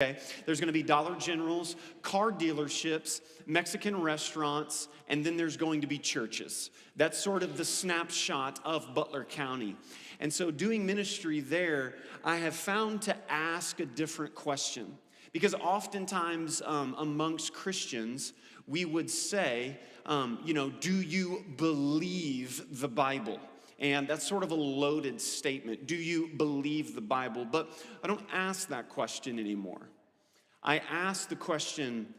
Okay, there's going to be Dollar Generals, car dealerships, Mexican restaurants, and then there's going to be churches. That's sort of the snapshot of Butler County. And so doing ministry there, I have found to ask a different question. Because oftentimes amongst Christians, we would say, do you believe the Bible? And that's sort of a loaded statement. Do you believe the Bible? But I don't ask that question anymore. I ask the question,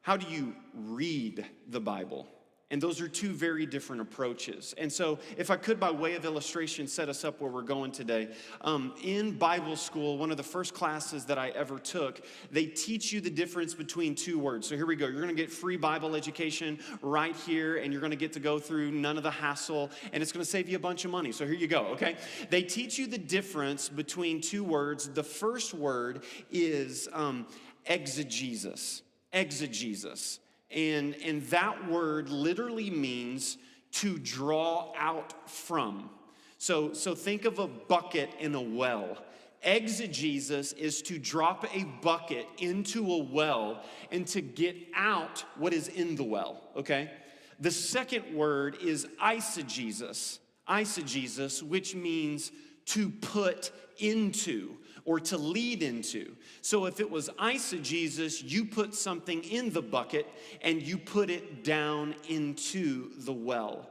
how do you read the Bible? And those are two very different approaches. And so if I could, by way of illustration, set us up where we're going today. In Bible school, one of the first classes that I ever took, they teach you the difference between two words. So here we go. You're going to get free Bible education right here, and you're going to get to go through none of the hassle, and it's going to save you a bunch of money. So here you go, okay? They teach you the difference between two words. The first word is exegesis. Exegesis. And that word literally means to draw out from. So think of a bucket in a well. Exegesis is to drop a bucket into a well and to get out what is in the well, okay? The second word is eisegesis. Eisegesis, which means to put into or to lead into. So if it was eisegesis, you put something in the bucket and you put it down into the well.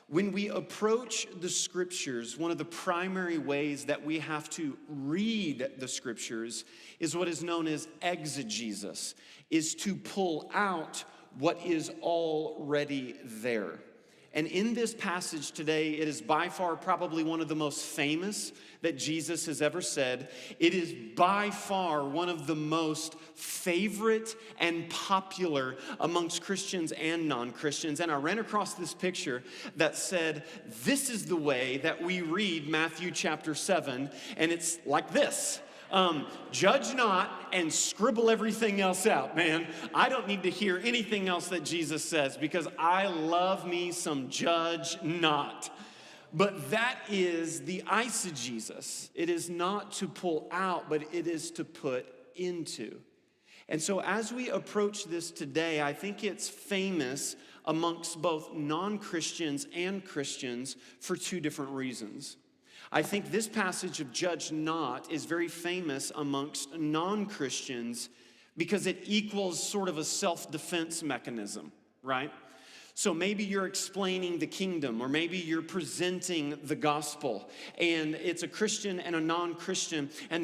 When we approach the scriptures, one of the primary ways that we have to read the scriptures is what is known as exegesis, is to pull out what is already there. And in this passage today, it is by far probably one of the most famous that Jesus has ever said. It is by far one of the most favorite and popular amongst Christians and non-Christians. And I ran across this picture that said, this is the way that we read Matthew chapter 7, and it's like this. Judge not and scribble everything else out, man. I don't need to hear anything else that Jesus says because I love me some judge not. But that is the eisegesis. It is not to pull out, but it is to put into. And so as we approach this today, I think it's famous amongst both non-Christians and Christians for two different reasons. I think this passage of judge not is very famous amongst non-Christians because it equals sort of a self-defense mechanism, right? So maybe you're explaining the kingdom, or maybe you're presenting the gospel, and it's a Christian and a non-Christian, and